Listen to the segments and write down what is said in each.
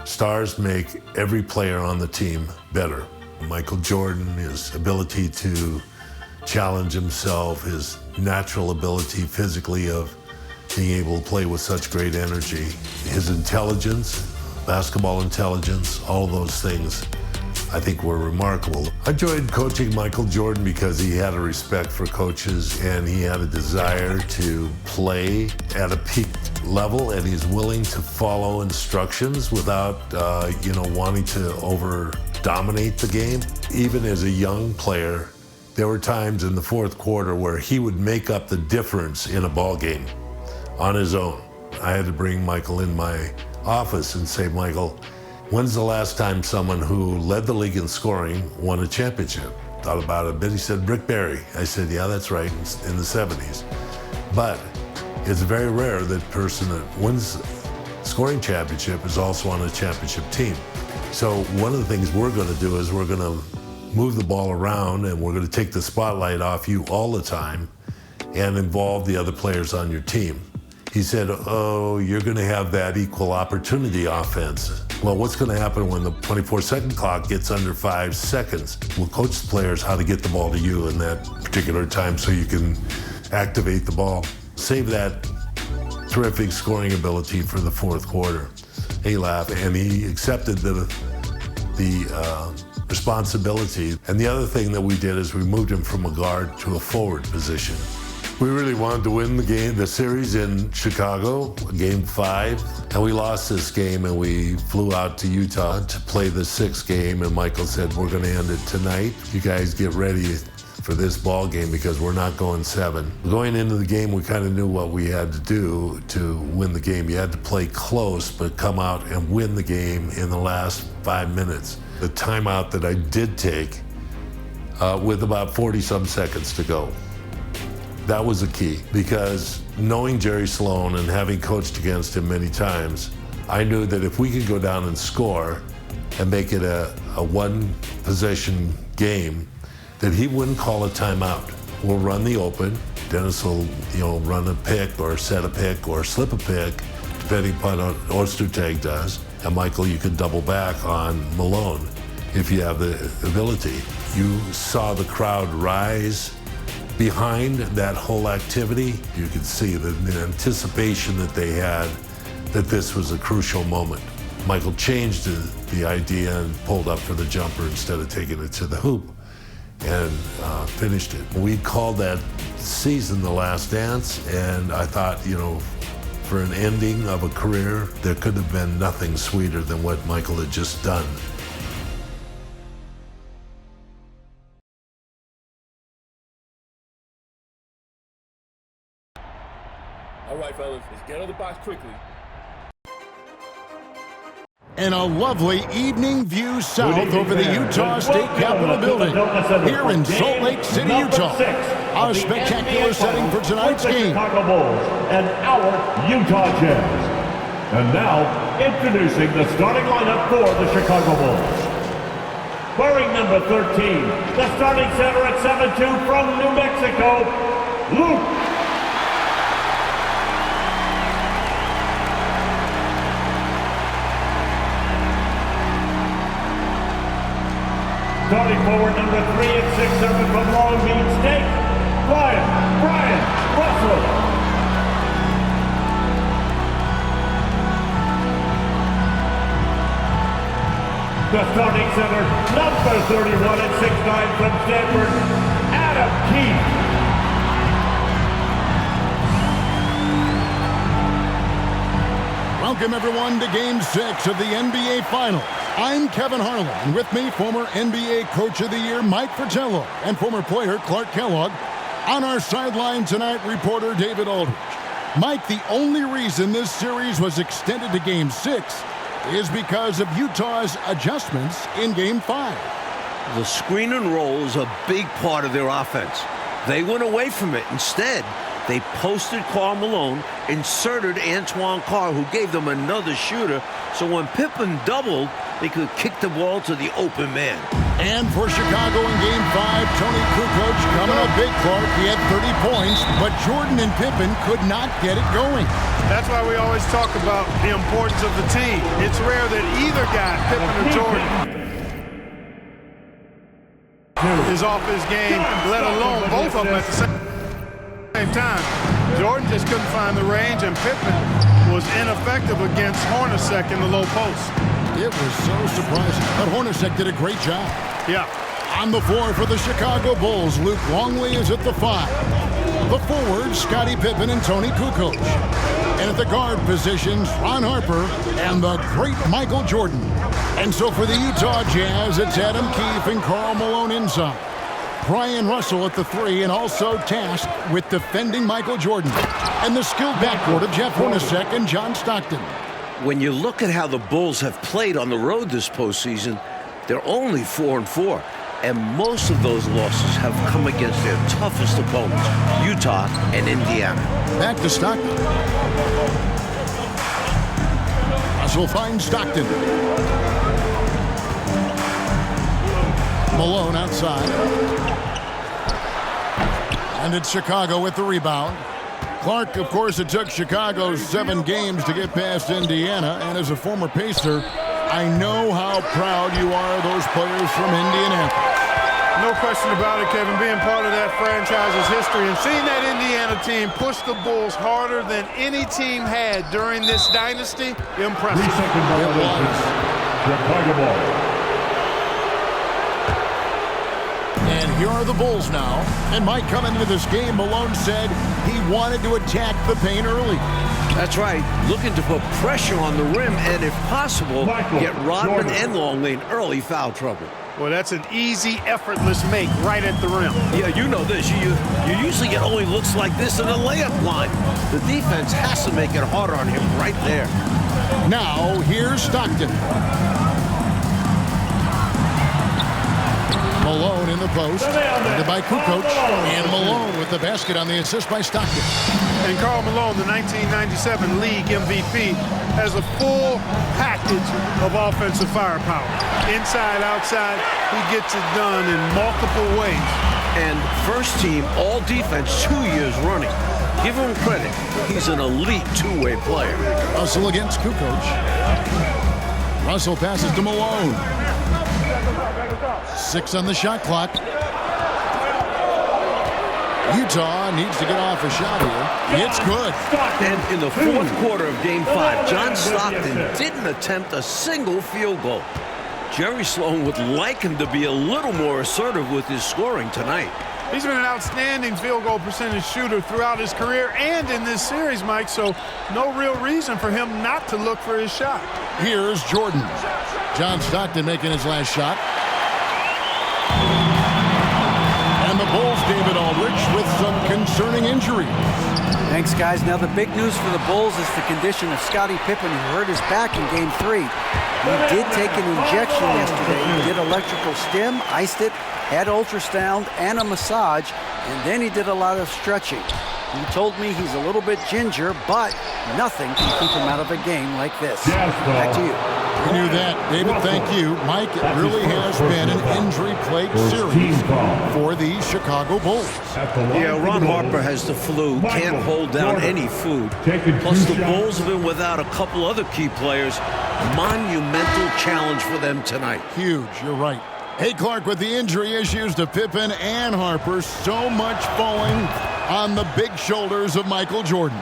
Stars make every player on the team better. Michael Jordan, his ability to challenge himself, his natural ability physically of being able to play with such great energy, his intelligence, basketball intelligence, all those things I think were remarkable. I enjoyed coaching Michael Jordan because he had a respect for coaches and he had a desire to play at a peak level, and he's willing to follow instructions without, wanting to over-dominate the game. Even as a young player, there were times in the fourth quarter where he would make up the difference in a ball game on his own. I had to bring Michael in my office and say, Michael, when's the last time someone who led the league in scoring won a championship? Thought about it a bit. He said, Rick Barry. I said, yeah, that's right, in the 70s. But it's very rare that person that wins scoring championship is also on a championship team. So one of the things we're going to do is we're going to move the ball around and we're going to take the spotlight off you all the time and involve the other players on your team. He said, oh, you're going to have that equal opportunity offense. Well, what's going to happen when the 24-second clock gets under 5 seconds? We'll coach the players how to get the ball to you in that particular time so you can activate the ball. Save that terrific scoring ability for the fourth quarter. He laughed and he accepted the responsibility. And the other thing that we did is we moved him from a guard to a forward position. We really wanted to win the series in Chicago, Game 5, and we lost this game and we flew out to Utah to play the 6th game, and Michael said, we're going to end it tonight. You guys get ready for this ball game because we're not going 7. Going into the game, we kind of knew what we had to do to win the game. You had to play close, but come out and win the game in the last 5 minutes. The timeout that I did take with about 40-some seconds to go. That was the key, because knowing Jerry Sloan and having coached against him many times, I knew that if we could go down and score and make it a one-possession game, that he wouldn't call a timeout. We'll run the open. Dennis will, run a pick or set a pick or slip a pick, depending upon what Ostertag does. And Michael, you could double back on Malone if you have the ability. You saw the crowd rise behind that whole activity. You could see the anticipation that they had that this was a crucial moment. Michael changed the idea and pulled up for the jumper instead of taking it to the hoop and finished it. We called that season The Last Dance, and I thought, for an ending of a career, there could have been nothing sweeter than what Michael had just done. All right, fellas, let's get out of the box quickly. And a lovely evening view south over the Utah State Capitol building here in Salt Lake City, Utah. A spectacular setting for tonight's game. Chicago Bulls and our Utah Jazz. And now, introducing the starting lineup for the Chicago Bulls. Wearing number 13, the starting center at 7'2" from New Mexico, Luke. Starting forward number 3 at 6'7" from Long Beach State, Brian Russell. The starting center, number 31 at 6'9" from Stanford, Adam Keith. Welcome everyone to Game 6 of the NBA Finals. I'm Kevin Harlan, and with me, former NBA Coach of the Year Mike Fratello and former player Clark Kellogg. On our sideline tonight, reporter David Aldridge. Mike, the only reason this series was extended to Game 6 is because of Utah's adjustments in Game 5. The screen and roll is a big part of their offense. They went away from it. Instead, they posted Karl Malone, inserted Antoine Carr, who gave them another shooter, so when Pippen doubled, they could kick the ball to the open man. And for Chicago in Game 5, Tony Kukoc coming up big, Clark. He had 30 points, but Jordan and Pippen could not get it going. That's why we always talk about the importance of the team. It's rare that either guy, Pippen or Jordan, is off his game, let alone both of them at the same time. Jordan just couldn't find the range, and Pippen was ineffective against Hornacek in the low post. It was so surprising, but Hornacek did a great job. Yeah. On the floor for the Chicago Bulls, Luke Longley is at the 5. The forwards, Scottie Pippen and Tony Kukoc. And at the guard positions, Ron Harper and the great Michael Jordan. And so for the Utah Jazz, it's Adam Keefe and Karl Malone inside. Brian Russell at the 3 and also tasked with defending Michael Jordan. And the skilled backcourt of Jeff Hornacek and John Stockton. When you look at how the Bulls have played on the road this postseason, they're only 4-4. And most of those losses have come against their toughest opponents, Utah and Indiana. Back to Stockton. Russell finds Stockton. Malone outside. And it's Chicago with the rebound. Clark, of course, it took Chicago 7 games to get past Indiana. And as a former Pacer, I know how proud you are of those players from Indianapolis. No question about it, Kevin. Being part of that franchise's history and seeing that Indiana team push the Bulls harder than any team had during this dynasty, impressive. It was. Chicago ball. And here are the Bulls now. And Mike, coming into this game, Malone said he wanted to attack the paint early. That's right, looking to put pressure on the rim and, if possible, get Rodman and Longley in early foul trouble. Well, that's an easy, effortless make right at the rim. Yeah, you know this. You usually get only looks like this in a layup line. The defense has to make it harder on him right there. Now, here's Stockton. Malone in the post, headed by Kukoc, and Malone with the basket on the assist by Stockton. And Karl Malone, the 1997 league MVP, has a full package of offensive firepower. Inside, outside, he gets it done in multiple ways. And first team all defense 2 years running. Give him credit. He's an elite two-way player. Russell against Kukoc. Russell passes to Malone. 6 on the shot clock. Utah needs to get off a shot here. It's good. And in the fourth quarter of Game 5, John Stockton didn't attempt a single field goal. Jerry Sloan would like him to be a little more assertive with his scoring tonight. He's been an outstanding field goal percentage shooter throughout his career and in this series, Mike, so no real reason for him not to look for his shot. Here's Jordan. John Stockton making his last shot. And the Bulls, David Aldridge, with some concerning injuries. Thanks, guys. Now, the big news for the Bulls is the condition of Scottie Pippen, who hurt his back in Game 3. He did take an injection yesterday. He did electrical stim, iced it, had ultrasound and a massage, and then he did a lot of stretching. He told me he's a little bit ginger, but nothing can keep him out of a game like this. Back to you. We knew that. David, thank you. Mike, it really has been an injury-plagued series for the Chicago Bulls. Yeah, Ron Harper has the flu, can't hold down any food. Plus, the Bulls have been without a couple other key players. Monumental challenge for them tonight. Huge, you're right. Hey, Clark, with the injury issues to Pippen and Harper, so much falling on the big shoulders of Michael Jordan.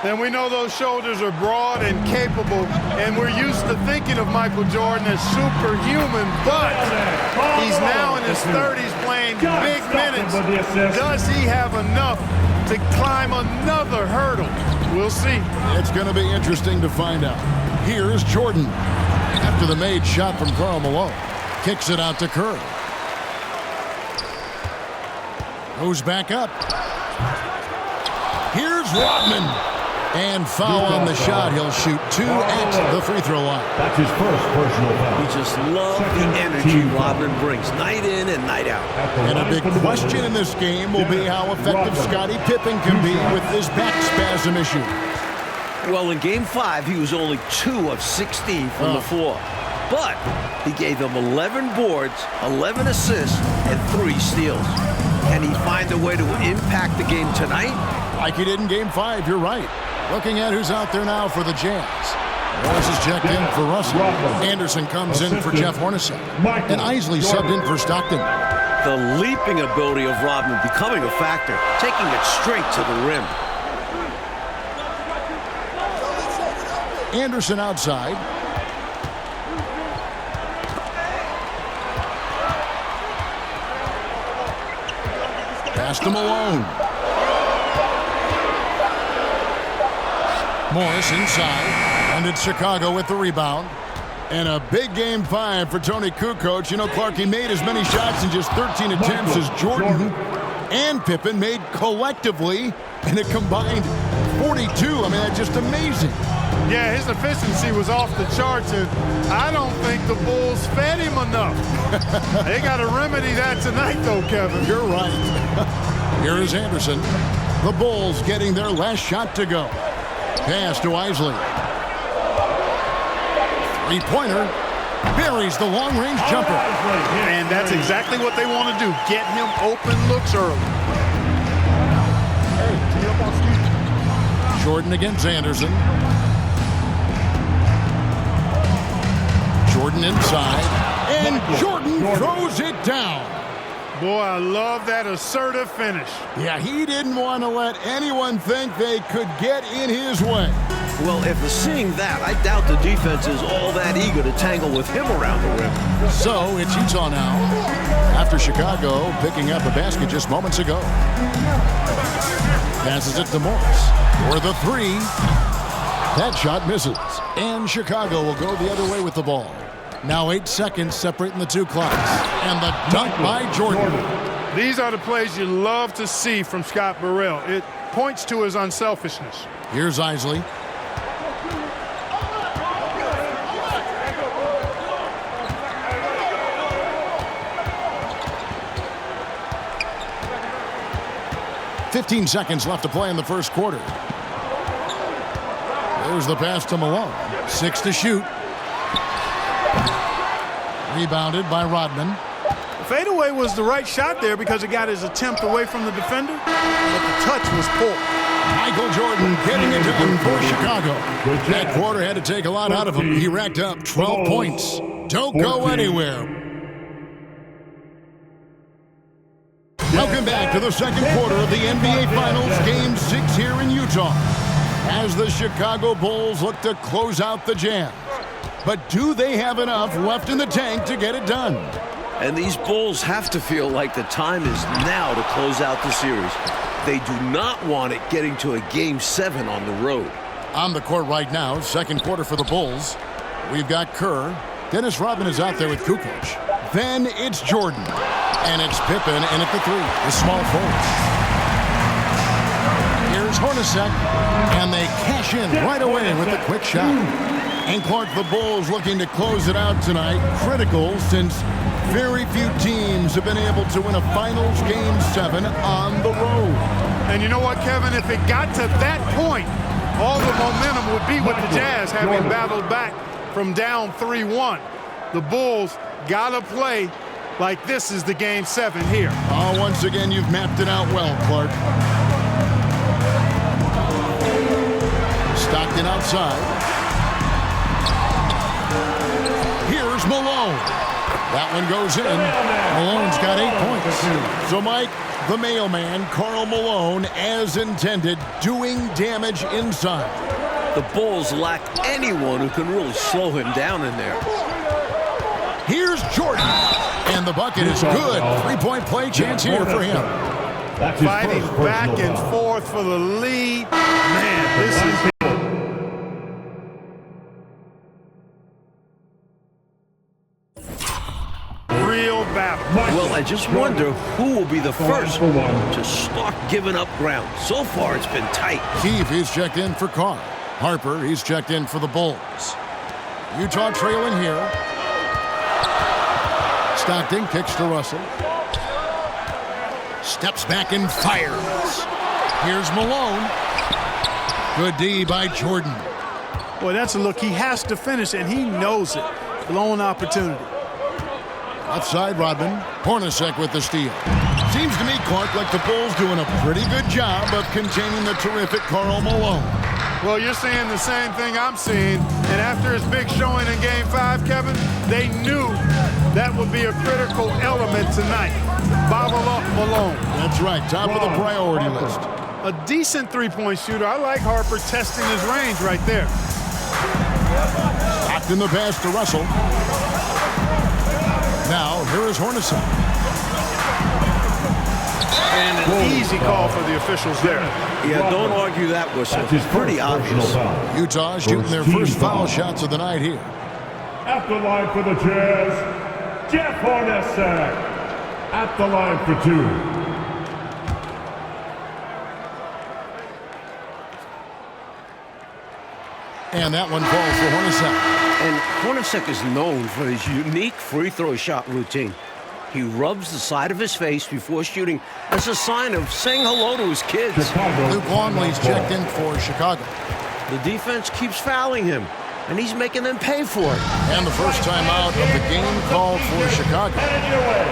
And we know those shoulders are broad and capable, and we're used to thinking of Michael Jordan as superhuman, but he's now in his 30s playing big minutes. Does he have enough to climb another hurdle? We'll see. It's going to be interesting to find out. Here's Jordan. After the made shot from Karl Malone. Kicks it out to Kerr. Goes back up. Here's Rodman. And foul on the shot. He'll shoot 2 at the free throw line. That's his first personal foul. We just love the energy Rodman brings night in and night out. And a big question in this game will be how effective Scottie Pippen can be with this back spasm issue. Well, in Game 5, he was only 2 of 16 from the floor. but he gave them 11 boards, 11 assists, and 3 steals. Can he find a way to impact the game tonight? Like he did in Game 5, you're right. Looking at who's out there now for the Jazz. Morris is checked in for Russell. Anderson comes in for Jeff Hornacek. And Isley subbed in for Stockton. The leaping ability of Rodman becoming a factor, taking it straight to the rim. Anderson outside. Pass to Malone. Morris inside. And it's Chicago with the rebound. And a big Game 5 for Tony Kukoc. You know, Clark, he made as many shots in just 13 attempts as Jordan and Pippen made collectively in a combined 42. I mean, that's just amazing. Yeah, his efficiency was off the charts, and I don't think the Bulls fed him enough. They got to remedy that tonight, though, Kevin. You're right. Here is Anderson. The Bulls getting their last shot to go. Pass to Isley. Three-pointer. Buries the long-range jumper. And that's exactly what they want to do. Get him open looks early. Jordan against Anderson. Jordan inside. And Jordan throws it down. Boy, I love that assertive finish. Yeah, he didn't want to let anyone think they could get in his way. Well, after seeing that, I doubt the defense is all that eager to tangle with him around the rim. So it's Utah now, after Chicago picking up a basket just moments ago. Passes it to Morris for the three. That shot misses, and Chicago will go the other way with the ball. Now 8 seconds separating the two clocks, and the dunk by Jordan. These are the plays you love to see from Scott Burrell. It points to his unselfishness. Here's Isley. "15 seconds left to play in the first quarter. There's the pass to Malone. 6 to shoot. Rebounded by Rodman. Fadeaway was the right shot there because it got his attempt away from the defender, but the touch was poor. Michael Jordan getting it done for Chicago. That quarter had to take a lot out of him. He racked up 12 points. Don't go anywhere. Welcome back to the second quarter of the NBA Finals, Game 6 here in Utah, as the Chicago Bulls look to close out the Jazz. But do they have enough left in the tank to get it done? And these Bulls have to feel like the time is now to close out the series. They do not want it getting to a Game 7 on the road. On the court right now, second quarter for the Bulls. We've got Kerr. Dennis Rodman is out there with Kukoc. Then it's Jordan. And it's Pippen in at the three, the small forward. Here's Hornacek. And they cash in right away with a quick shot. And Clark, the Bulls looking to close it out tonight. Critical since very few teams have been able to win a Finals Game 7 on the road. And you know what, Kevin? If it got to that point, all the momentum would be with the Jazz having battled back from down 3-1. The Bulls got to play like this is the Game 7 here. Oh, once again, you've mapped it out well, Clark. Stockton outside. Here's Malone. That one goes in. Malone's got 8 points. So, Mike, the mailman, Karl Malone, as intended, doing damage inside. The Bulls lack anyone who can really slow him down in there. Here's Jordan. And the bucket is good. 3-point play chance here for him. Fighting back and forth for the lead. Man, this is... real battle. Well, I just wonder who will be the first to start giving up ground. So far, it's been tight. Keefe, he's checked in for Carr. Harper, he's checked in for the Bulls. Utah trailing here. Stockton kicks to Russell. Steps back and fires. Here's Malone. Good D by Jordan. Boy, that's a look. He has to finish, and he knows it. blown opportunity. Left side, Rodman. Hornacek with the steal. Seems to me, Clark, like the Bulls doing a pretty good job of containing the terrific Karl Malone. Well, you're seeing the same thing I'm seeing. And after his big showing in Game 5, Kevin, they knew that would be a critical element tonight. Bob Malone. That's right, top of the priority list. A decent three-point shooter. I like Harper testing his range right there. Locked in the pass to Russell. Now, here is Hornacek. And an easy call for the officials there. Yeah, don't argue that whistle. It's pretty obvious. Utah shooting their first foul shots of the night here. At the line for the Jazz, Jeff Hornacek. At the line for 2. And that one falls for Hornacek. And Hornacek is known for his unique free throw shot routine. He rubs the side of his face before shooting as a sign of saying hello to his kids. Luke Longley's checked in for Chicago. The defense keeps fouling him, and he's making them pay for it. And the first time out of the game called for Chicago. Headed your way.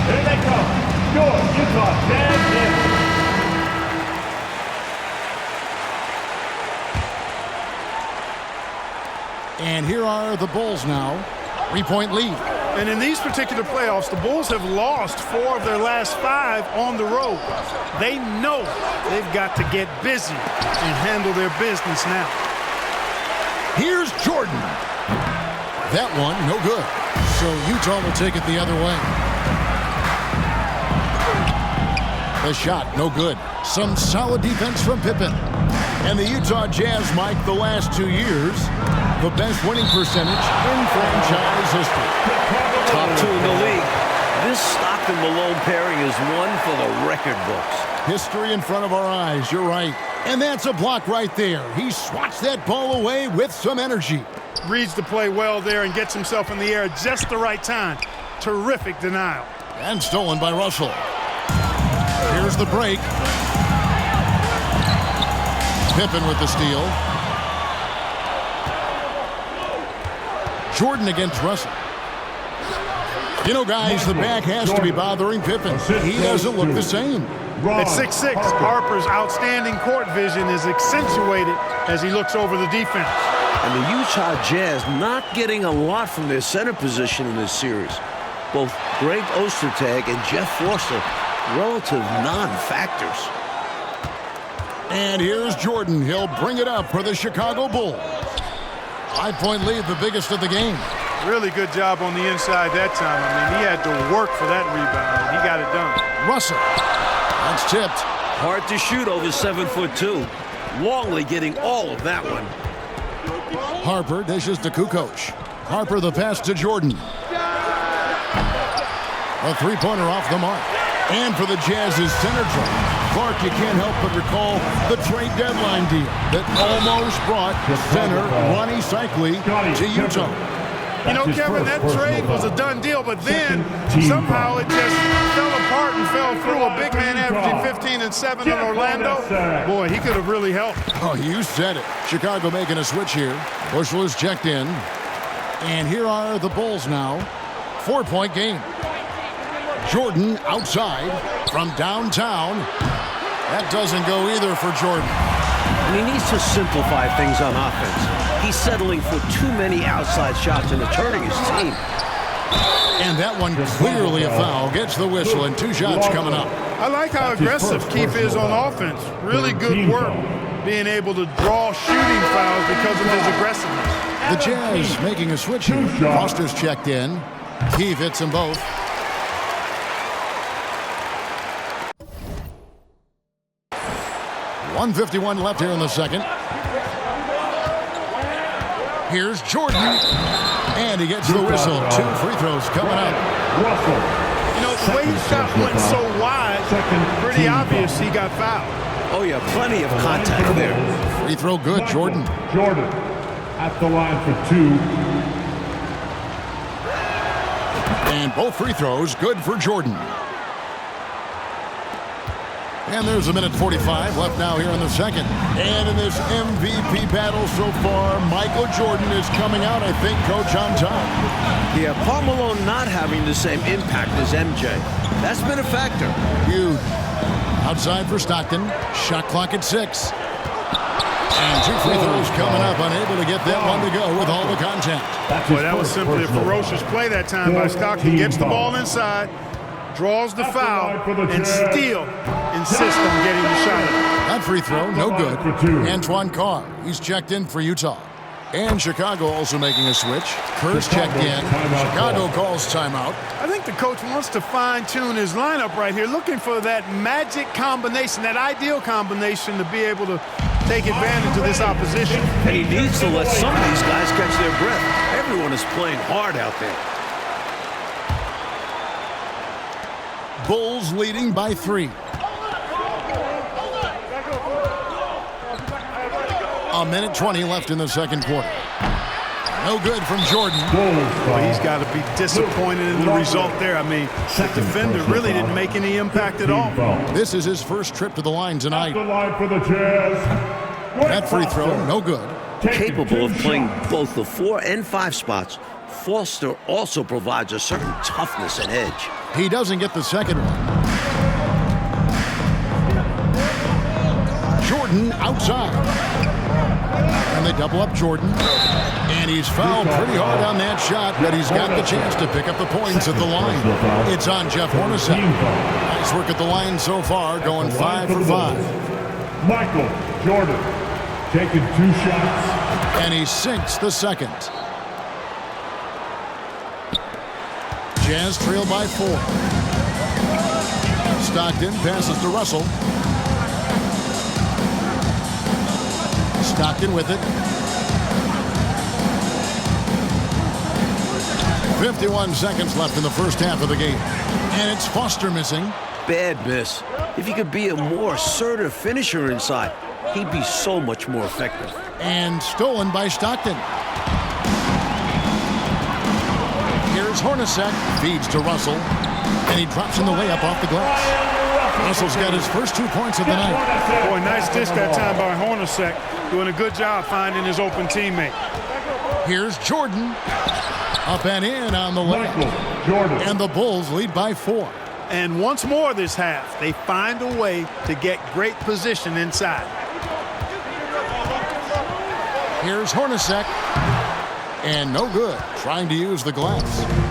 Here they come. Your Utah Jazz. And here are the Bulls now. 3-point lead. And in these particular playoffs, the Bulls have lost 4 of their last 5 on the road. They know they've got to get busy and handle their business now. Here's Jordan. That one, no good. So Utah will take it the other way. The shot, no good. Some solid defense from Pippen. And the Utah Jazz, Mike, the last 2 years, the best winning percentage in franchise history. Top 2 in the league. This Stockton-Malone pairing is one for the record books. History in front of our eyes, you're right. And that's a block right there. He swats that ball away with some energy. Reads the play well there and gets himself in the air at just the right time. Terrific denial. And stolen by Russell. Here's the break. Pippen with the steal. Jordan against Russell. You know, guys, the back has to be bothering Pippen. He doesn't look the same. At 6'6", Harper's outstanding court vision is accentuated as he looks over the defense. And the Utah Jazz not getting a lot from their center position in this series. Both Greg Ostertag and Jeff Forster, relative non-factors. And here's Jordan. He'll bring it up for the Chicago Bulls. 5-point lead, the biggest of the game. Really good job on the inside that time. I mean, he had to work for that rebound, and he got it done. Russell. That's tipped. Hard to shoot over 7'2". Longley getting all of that one. Harper dishes to Kukoc. Harper the pass to Jordan. A three-pointer off the mark. And for the Jazz's center draw, Clark, you can't help but recall the trade deadline deal that almost brought center Ronnie Cycli to Utah. You know, Kevin, that trade was a done deal, but then somehow it just fell apart and fell through. A big man averaging 15 and 7 in Orlando. Boy, he could have really helped. Oh, you said it. Chicago making a switch here. Bushel is checked in. And here are the Bulls now. 4-point game. Jordan outside from downtown. That doesn't go either for Jordan. And he needs to simplify things on offense. He's settling for too many outside shots and it's hurting his team. And that one clearly a foul. Gets the whistle and 2 shots coming up. I like how aggressive Keith is on offense. Really good work being able to draw shooting fouls because of his aggressiveness. The Jazz making a switch here. Foster's checked in. Keith hits them both. .151 left here in the second. Here's Jordan. And he gets the whistle. 2 free throws coming up. Russell. You know, the way his shot went so wide, pretty obvious he got fouled. Oh, yeah, plenty of contact there. Free throw good, Jordan. Jordan at the line for 2. And both free throws good for Jordan. And there's a minute 45 left now here in the second. And in this MVP battle so far, Michael Jordan is coming out, I think, Coach, on top. Yeah, Paul Malone not having the same impact as MJ. That's been a factor. Huge. Outside for Stockton. Shot clock at 6. And 2 free throws coming up. Unable to get that one to go with all the contact. Boy, that was simply a ferocious play that time by Stockton. Gets the ball inside, draws the foul, and still insists on getting the shot up. That free throw, no good. Antoine Carr, he's checked in for Utah. And Chicago also making a switch. Kerr's checked in. Chicago calls timeout. I think the coach wants to fine-tune his lineup right here, looking for that magic combination, that ideal combination to be able to take advantage of this opposition. And he needs to let some of these guys catch their breath. Everyone is playing hard out there. Bulls leading by 3. A minute 20 left in the second quarter. No good from Jordan. Well, he's got to be disappointed in the result there. I mean, the defender really didn't make any impact at all. This is his first trip to the line tonight. The line for the Jazz. That free throw, no good. Capable of playing both the 4 and 5 spots, Foster also provides a certain toughness and edge. He doesn't get the second one. Jordan outside. And they double up Jordan. And he's fouled pretty hard on that shot, but he's got the chance to pick up the points at the line. It's on Jeff Hornacek. Nice work at the line so far, going 5 for 5. Michael Jordan taking 2 shots. And he sinks the second. Jazz trail by 4. Stockton passes to Russell. Stockton with it. 51 seconds left in the first half of the game. And it's Foster missing. Bad miss. If he could be a more assertive finisher inside, he'd be so much more effective. And stolen by Stockton. Here's Hornacek. Feeds to Russell. And he drops in the layup off the glass. Russell's got his first 2 points of the night. Boy, nice dish that time by Hornacek. Doing a good job finding his open teammate. Here's Jordan. Up and in on the layup. Jordan. And the Bulls lead by 4. And once more this half, they find a way to get great position inside. Here's Hornacek. And no good. Trying to use the glass.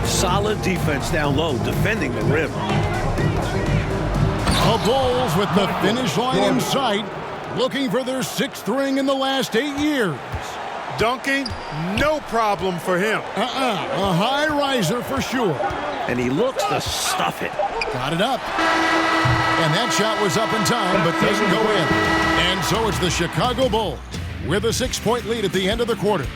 Solid defense down low, defending the rim. The Bulls with the finish line in sight, looking for their 6th ring in the last 8 years. Dunking, no problem for him. A high riser for sure. And he looks to stuff it. Got it up. And that shot was up in time, but doesn't go in. And so it's the Chicago Bulls with a 6-point lead at the end of the quarter.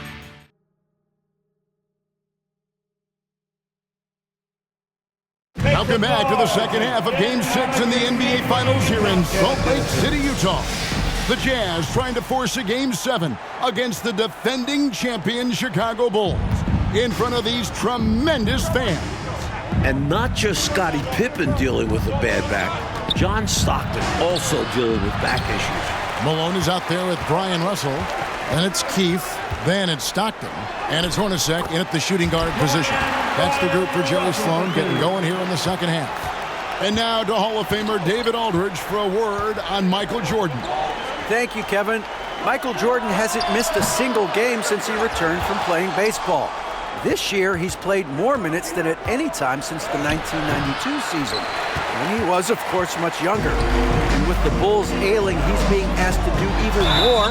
Welcome back to the second half of Game 6 in the NBA Finals here in Salt Lake City, Utah. The Jazz trying to force a Game 7 against the defending champion Chicago Bulls in front of these tremendous fans. And not just Scottie Pippen dealing with a bad back. John Stockton also dealing with back issues. Malone is out there with Brian Russell. Then it's Keith. Then it's Stockton. And it's Hornacek in at the shooting guard position. That's the group for Jerry Sloan getting going here in the second half. And now to Hall of Famer David Aldridge for a word on Michael Jordan. Thank you, Kevin. Michael Jordan hasn't missed a single game since he returned from playing baseball. This year, he's played more minutes than at any time since the 1992 season, when he was, of course, much younger. And with the Bulls ailing, he's being asked to do even more,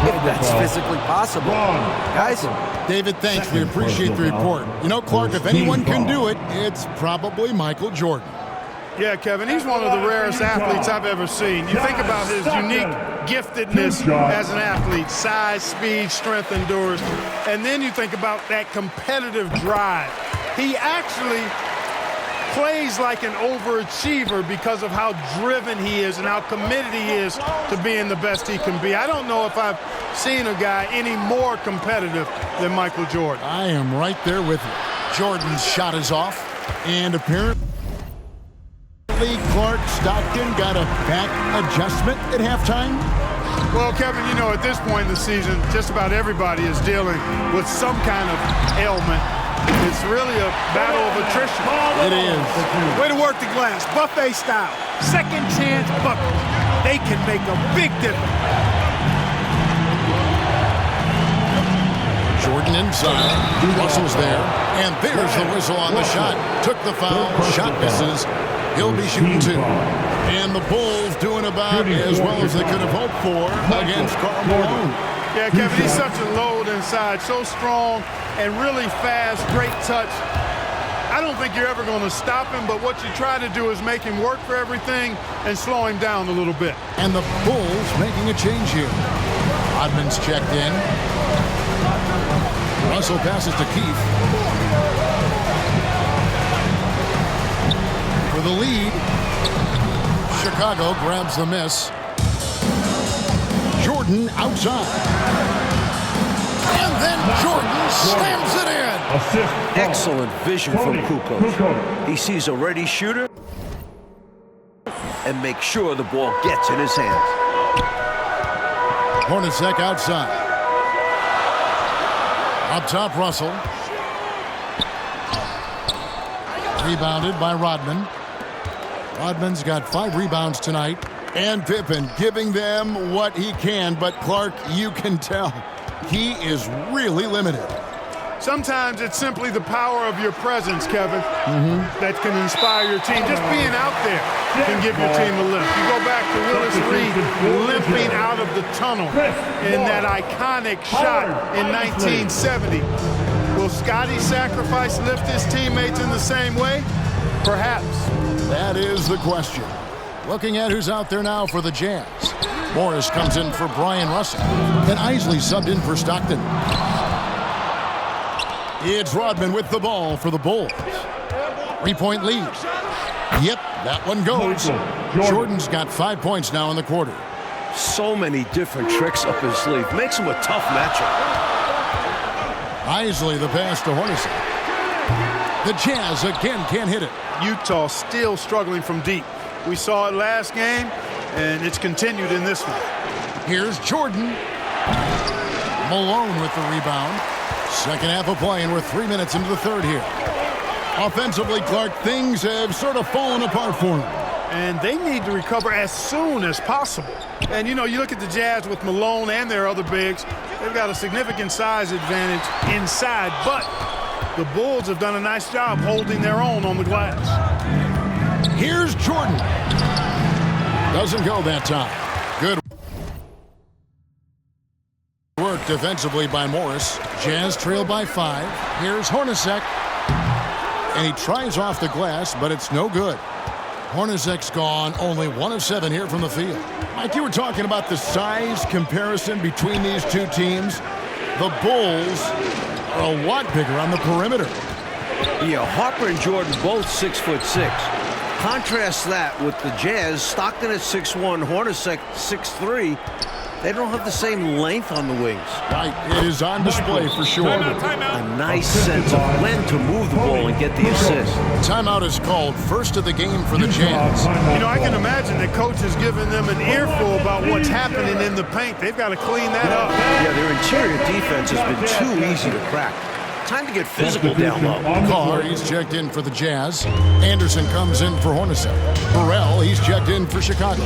if that's physically possible. Guys? David, thanks. We appreciate the report. You know, Clark, if anyone can do it, it's probably Michael Jordan. Yeah, Kevin, he's one of the rarest athletes I've ever seen. You think about his unique giftedness as an athlete, size, speed, strength, endurance, and then you think about that competitive drive. He actually plays like an overachiever because of how driven he is and how committed he is to being the best he can be. I don't know if I've seen a guy any more competitive than Michael Jordan. I am right there with you. Jordan's shot is off, and apparently Lately, Clark, Stockton got a back adjustment at halftime. Well, Kevin, you know, at this point in the season, just about everybody is dealing with some kind of ailment. It's really a battle of attrition. It is. Way to work the glass, buffet style. Second chance bucket. They can make a big difference. Jordan inside. Russell's there. And there's the whistle on the shot. Took the foul. Shot misses. He'll be shooting 2. And the Bulls doing about as well as they could have hoped for against Karl Malone. Yeah, Kevin, he's such a load inside. So strong and really fast. Great touch. I don't think you're ever going to stop him, but what you try to do is make him work for everything and slow him down a little bit. And the Bulls making a change here. Rodman's checked in. Russell passes to Keith. For the lead, Chicago grabs the miss. Jordan outside. And then Jordan slams it in. Excellent vision from Kukoc. He sees a ready shooter and makes sure the ball gets in his hands. Hornacek outside. Up top, Russell. Rebounded by Rodman. Rodman's got 5 rebounds tonight. And Pippen giving them what he can. But Clark, you can tell he is really limited. Sometimes it's simply the power of your presence, Kevin, that can inspire your team. Just being out there can give your team a lift. You go back to Willis Reed limping out of the tunnel in that iconic shot in 1970. Will Scottie sacrifice lift his teammates in the same way? Perhaps. That is the question. Looking at who's out there now for the Jazz. Morris comes in for Brian Russell. And Isley subbed in for Stockton. It's Rodman with the ball for the Bulls. 3-point lead. Yep, that one goes. Jordan's got 5 points now in the quarter. So many different tricks up his sleeve. Makes him a tough matchup. Isley the pass to Hornacek. The Jazz again can't hit it. Utah still struggling from deep. We saw it last game, and it's continued in this one. Here's Jordan. Malone with the rebound. Second half of play, and we're 3 minutes into the third here. Offensively, Clark, things have sort of fallen apart for them. And they need to recover as soon as possible. And, you know, you look at the Jazz with Malone and their other bigs, they've got a significant size advantage inside, but the Bulls have done a nice job holding their own on the glass. Here's Jordan. Doesn't go that time. Good work defensively by Morris. Jazz trail by 5. Here's Hornacek. And he tries off the glass, but it's no good. Hornacek's gone. Only 1 of 7 here from the field. Mike, you were talking about the size comparison between these two teams. The Bulls are a lot bigger on the perimeter. Yeah, Harper and Jordan both 6'6". Contrast that with the Jazz. Stockton at 6'1", Hornacek 6'3". They don't have the same length on the wings. Right, it is on display for sure. A nice sense of when to move the ball and get the assist. Timeout is called, first of the game for the Jazz. You know, I can imagine the coach is giving them an earful about what's happening in the paint. They've got to clean that up. Yeah, their interior defense has been too easy to crack. Time to get physical down low. Carr, he's checked in for the Jazz. Anderson comes in for Hornacek. Burrell, he's checked in for Chicago.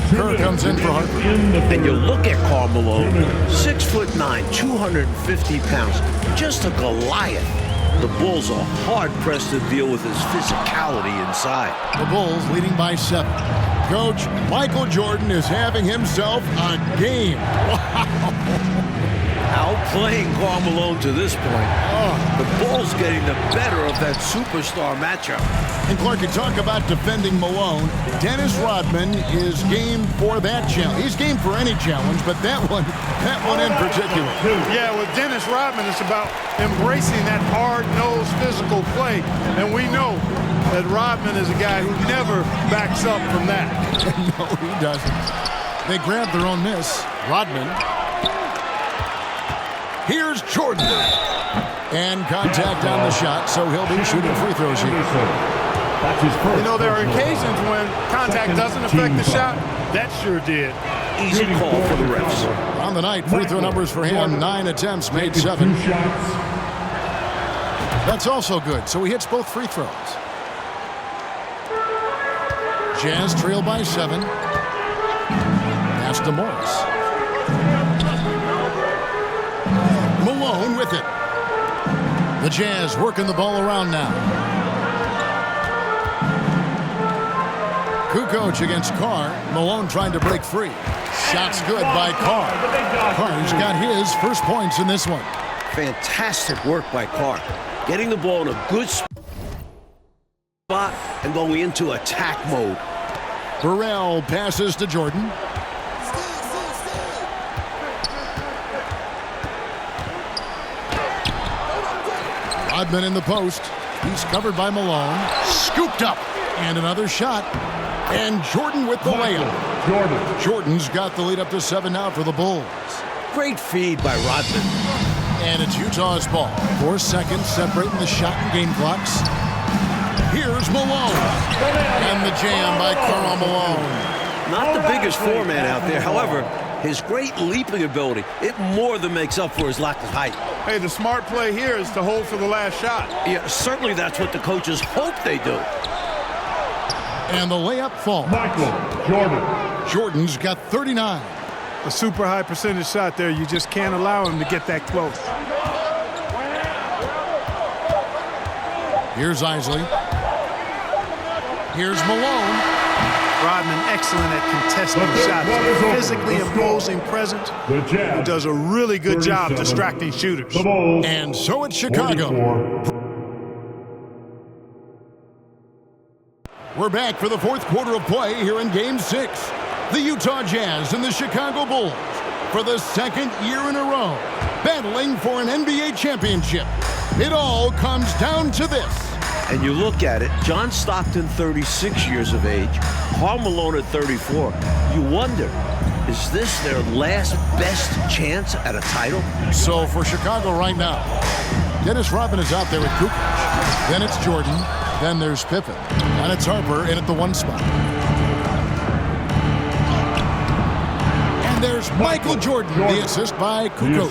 Kerr comes in for Harper. And you look at Karl Malone, 6'9", 250 pounds, just a Goliath. The Bulls are hard-pressed to deal with his physicality inside. The Bulls leading by 7. Coach, Michael Jordan is having himself a game. Wow. Outplaying Karl Malone to this point. The Bulls getting the better of that superstar matchup. And Clark, you talk about defending Malone. Dennis Rodman is game for that challenge. He's game for any challenge, but that one in particular. Yeah, with Dennis Rodman, it's about embracing that hard-nosed physical play. And we know that Rodman is a guy who never backs up from that. No, he doesn't. They grab their own miss. Rodman. Here's Jordan. And contact on the shot, so he'll be shooting free throws here. That's his first. You know, there are occasions when contact doesn't affect the shot. That sure did. Easy call for the refs. On the night, free throw numbers for him, 9 attempts, made 7. 2 shots. That's also good, so he hits both free throws. Jazz trail by 7. Pass to Morris. Malone with it. The Jazz working the ball around now. Kukoc against Carr. Malone trying to break free. Shots good by Carr. Carr's got his first points in this one. Fantastic work by Carr. Getting the ball in a good spot and going into attack mode. Burrell passes to Jordan. Rodman in the post. He's covered by Malone. Scooped up. And another shot. And Jordan with the layup. Jordan's got the lead up to 7 now for the Bulls. Great feed by Rodman. And it's Utah's ball. 4 seconds separating the shot and game clocks. Here's Malone. And the jam by Karl Malone. Not the biggest four-man out there. However, his great leaping ability, it more than makes up for his lack of height. Hey, the smart play here is to hold for the last shot. Yeah, certainly that's what the coaches hope they do. And the layup falls. Michael Jordan. Jordan's got 39. A super high percentage shot there. You just can't allow him to get that close. Here's Isley. Here's Malone. Rodman excellent at contesting shots. Physically imposing presence. The Jazz. Who does a really good job distracting shooters. The Bulls. And so it's Chicago. 44. We're back for the fourth quarter of play here in Game 6. The Utah Jazz and the Chicago Bulls, for the second year in a row, battling for an NBA championship. It all comes down to this. And you look at it, John Stockton, 36 years of age, Karl Malone at 34. You wonder, is this their last best chance at a title? So for Chicago right now, Dennis Rodman is out there with Kukoc. Then it's Jordan. Then there's Pippen. And it's Harper in at the 1 spot. And there's Michael Jordan, the assist by Kukoc.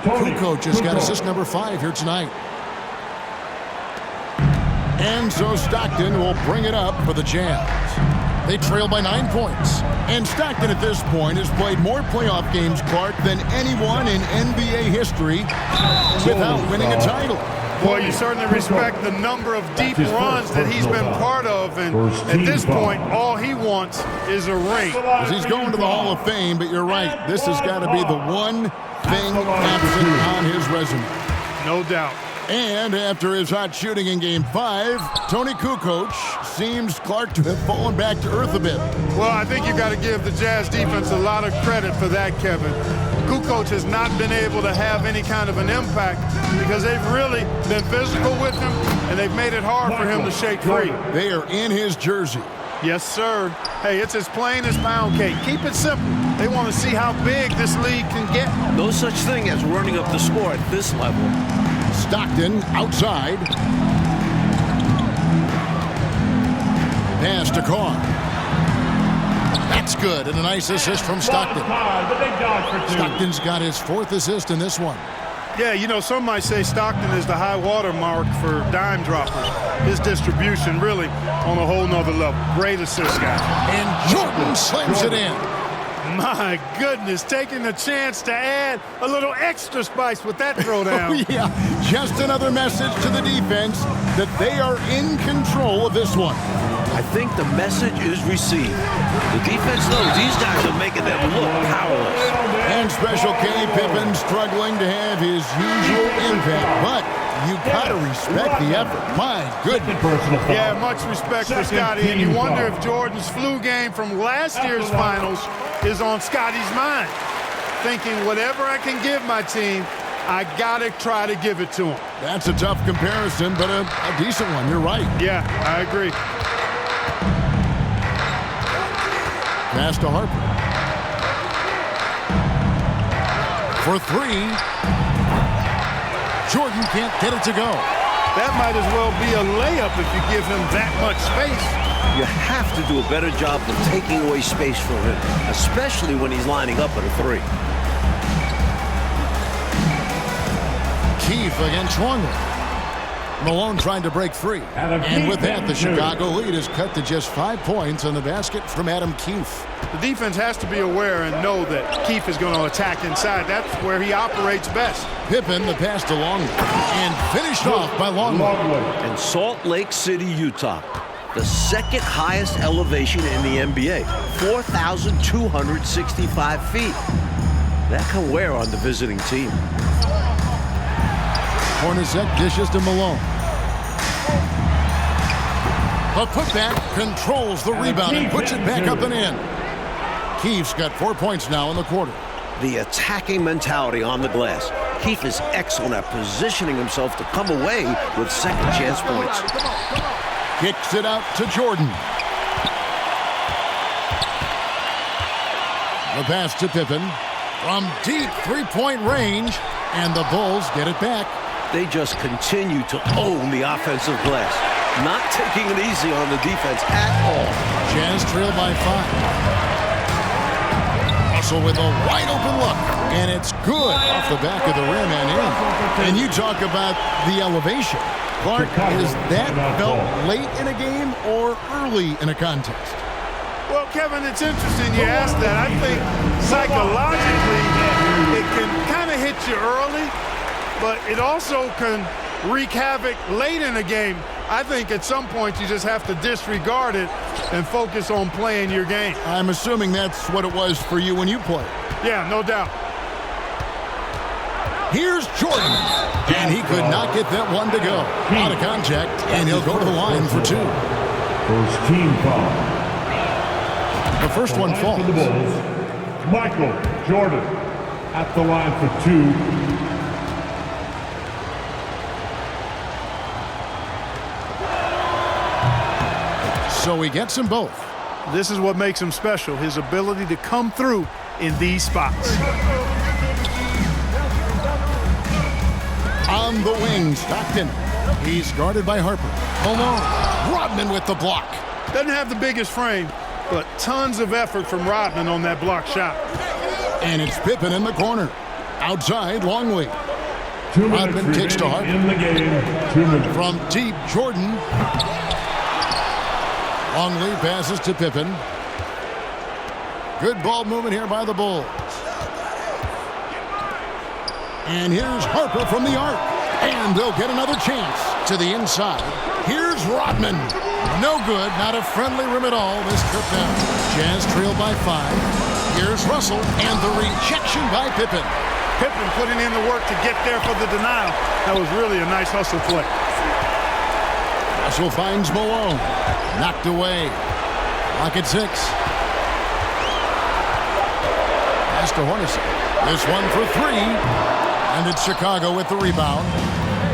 Kukoc has got assist number 5 here tonight. And so Stockton will bring it up for the Jazz. They trail by 9 points. And Stockton at this point has played more playoff games, Clark, than anyone in NBA history without winning a title. Boy, you certainly respect the number of deep runs that he's been part of. And at this point, all he wants is a ring. He's going to the Hall of Fame, but you're right. This has got to be the one thing absent on his resume. No doubt. And after his hot shooting in Game 5, Tony Kukoc seems, Clark, to have fallen back to earth a bit. Well, I think you got to give the Jazz defense a lot of credit for that, Kevin. Kukoc has not been able to have any kind of an impact because they've really been physical with him, and they've made it hard for him to shake free. They are in his jersey. Yes, sir. Hey, it's as plain as pound cake. Keep it simple. They want to see how big this league can get. No such thing as running up the score at this level. Stockton outside. Pass to Carr. That's good, and a nice assist from Stockton. Stockton's got his 4th assist in this one. Yeah, you know, some might say Stockton is the high water mark for dime droppers. His distribution really on a whole nother level. Great assist, guys. And Jordan slams it in. My goodness, taking the chance to add a little extra spice with that throwdown. Oh, yeah, just another message to the defense that they are in control of this one. I think the message is received. The defense knows these guys are making them look powerless. And Special K Pippen struggling to have his usual impact, but you gotta respect the effort. My goodness. Yeah, much respect for Scotty, and you wonder if Jordan's flu game from last year's finals is on Scotty's mind. Thinking whatever I can give my team, I gotta try to give it to him. That's a tough comparison, but a decent one. You're right. Yeah, I agree. Pass to Harper. For 3. Jordan can't get it to go. That might as well be a layup if you give him that much space. You have to do a better job of taking away space from him, especially when he's lining up at a three. Keefe against Longley. Malone trying to break free. And with that, the Chicago lead is cut to just 5 points on the basket from Adam Keefe. The defense has to be aware and know that Keefe is going to attack inside. That's where he operates best. Pippen, the pass to Longley. And finished off by Longley. And Salt Lake City, Utah. The second highest elevation in the NBA, 4,265 feet. That can wear on the visiting team. Hornacek dishes to Malone. The putback controls the rebound and puts it back up and in. Keefe's got 4 points now in the quarter. The attacking mentality on the glass. Keefe is excellent at positioning himself to come away with second chance points. Kicks it out to Jordan. The pass to Pippen from deep three-point range, and the Bulls get it back. They just continue to own the offensive glass, not taking it easy on the defense at all. Jazz trail by 5. Russell with a wide-open look, and it's good off the back of the rim and in. And you talk about the elevation. Clark, is that felt late in a game or early in a contest? Well, Kevin, it's interesting you asked that. I think psychologically it can kind of hit you early, but it also can wreak havoc late in a game. I think at some point you just have to disregard it and focus on playing your game. I'm assuming that's what it was for you when you played. Yeah, no doubt. Here's Jordan, and he could not get that one to go. Out of contact, and he'll go to the line for 2. First team foul. The first one falls. For the Bulls, Michael Jordan at the line for 2. So he gets them both. This is what makes him special, his ability to come through in these spots. On the wing, Stockton. He's guarded by Harper. Malone. Rodman with the block. Doesn't have the biggest frame, but tons of effort from Rodman on that block shot. And it's Pippen in the corner. Outside, Longley. 2 minutes Rodman kicks to Harper. in the game. 2 minutes. From deep, Jordan. Longley passes to Pippen. Good ball movement here by the Bulls. And here's Harper from the arc. And they'll get another chance to the inside. Here's Rodman. No good. Not a friendly rim at all this trip down. Jazz trail by 5. Here's Russell. And the rejection by Pippen. Pippen putting in the work to get there for the denial. That was really a nice hustle play. Russell finds Malone. Knocked away. Clock at 6. Pass to Hornacek. This one for 3. And it's Chicago with the rebound.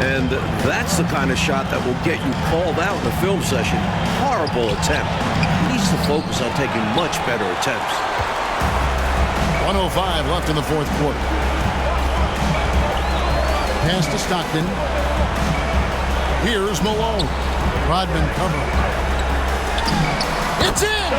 And that's the kind of shot that will get you called out in the film session. Horrible attempt. He needs to focus on taking much better attempts. 1:05 left in the fourth quarter. Pass to Stockton. Here's Malone. Rodman covering. It's in!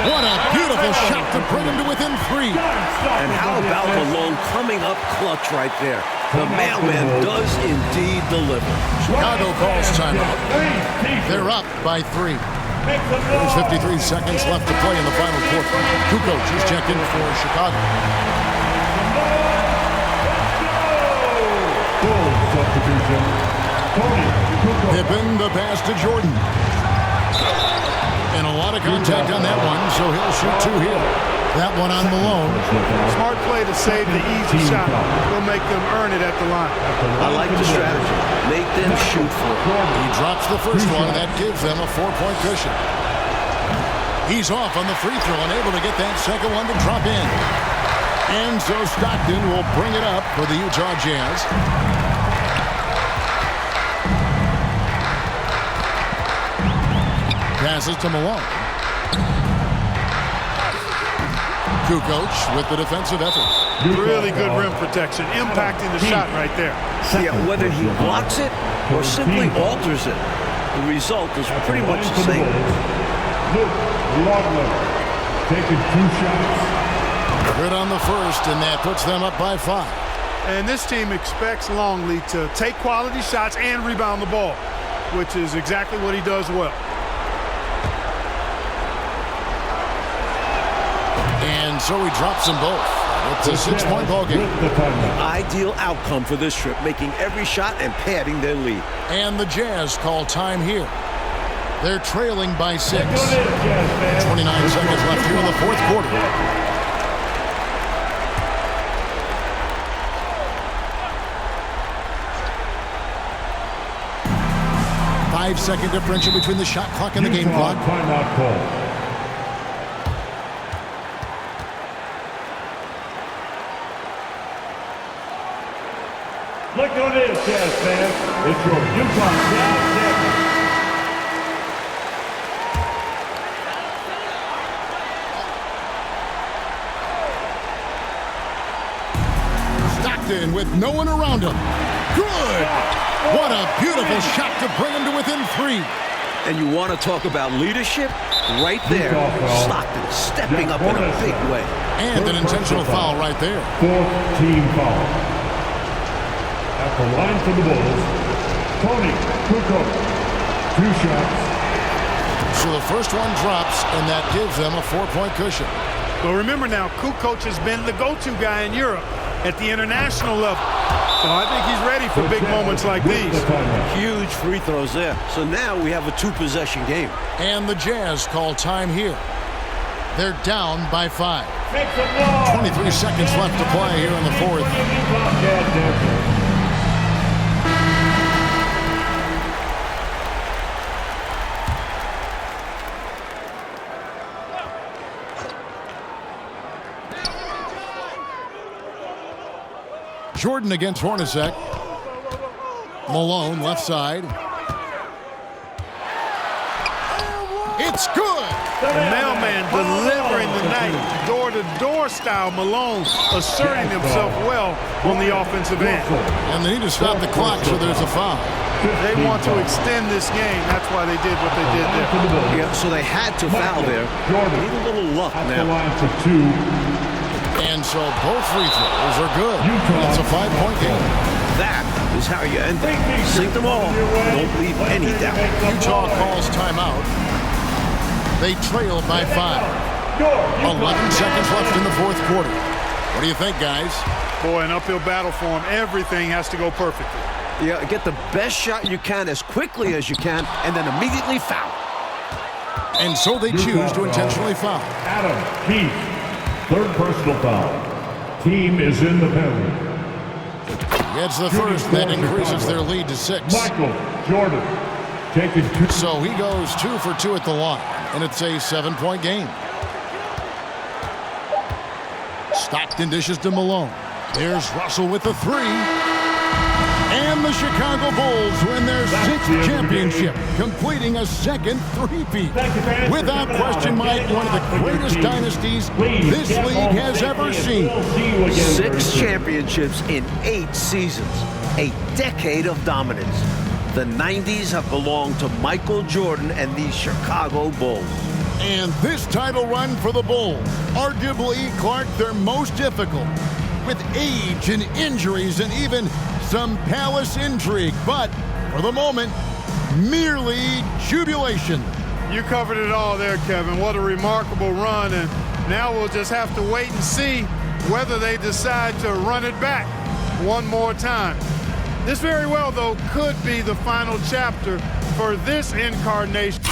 What a beautiful shot to bring him to within 3. And how about Malone coming up clutch right there? The mailman does indeed deliver. Chicago calls timeout. They're up by 3. There's 53 seconds left to play in the final quarter. Kukoc is checked in for Chicago. Pippen, the pass to Jordan. And a lot of contact on that one, so he'll shoot 2 here. That one on Malone. Smart play to save the easy shot. Will make them earn it at the line. I like the strategy. Make them shoot for it. He drops the first one, and that gives them a 4-point cushion. He's off on the free throw and able to get that second one to drop in. And so Stockton will bring it up for the Utah Jazz. Passes to Malone. Kukoc with the defensive effort. Really good rim protection, impacting the shot right there. Yeah, whether he blocks it or simply alters it, the result is pretty much the same. Luke Longley taking 2 shots. Good on the first, and that puts them up by 5. And this team expects Longley to take quality shots and rebound the ball, which is exactly what he does well. And so he drops them both. It's a 6-point ball game. Ideal outcome for this trip, making every shot and padding their lead. And the Jazz call time here. They're trailing by 6. 29 seconds left here in the fourth quarter. Five-second differential between the shot clock and the game clock. Timeout call. Look who it is, Jazz fans. It's your Utah Jazz champions. Stockton with no one around him. Good! What a beautiful shot to bring him to within 3. And you want to talk about leadership? Right there, Stockton stepping up in a big way. And an intentional foul right there. 4th team foul. At the line for the Bulls, Tony Kukoc, 2 shots. So the first one drops, and that gives them a 4-point cushion. But remember now, Kukoc has been the go-to guy in Europe at the international level. So I think he's ready for big moments like these. Huge free throws there. So now we have a 2-possession game. And the Jazz call time here. They're down by 5. 23 seconds left to play here in the fourth. Jordan against Hornacek. Malone left side. It's good. The mailman delivering the night. Door-to-door style. Malone asserting himself well on the offensive end. And they need to stop the clock, so there's a foul. They want to extend this game. That's why they did what they did there. Yeah, so they had to foul there. Need a little luck At now. the line for 2. And so both free throws are good. It's a 5-point game. That is how you end it. Sink them all. Don't leave any doubt. Utah calls timeout. They trail by 5. 11 seconds left in the fourth quarter. What do you think, guys? Boy, an uphill battle for him. Everything has to go perfectly. Yeah, get the best shot you can as quickly as you can, and then immediately foul. And so they choose to intentionally foul. Adam Keith, 3rd personal foul. Team is in the penalty. Gets the first, that increases their lead to 6. Michael Jordan taking 2. So he goes 2 for 2 at the line, and it's a 7-point game. Stockton dishes to Malone. There's Russell with the 3. And the Chicago Bulls win their 6th championship, completing a second three-peat. Without question, Mike, one of the greatest dynasties this league has ever seen. 6 championships in 8 seasons. A decade of dominance. The 90s have belonged to Michael Jordan and the Chicago Bulls. And this title run for the Bulls, arguably, Clark, their most difficult, with age and injuries and even some palace intrigue. But for the moment, merely jubilation. You covered it all there, Kevin. What a remarkable run. And now we'll just have to wait and see whether they decide to run it back one more time. This very well, though, could be the final chapter for this incarnation.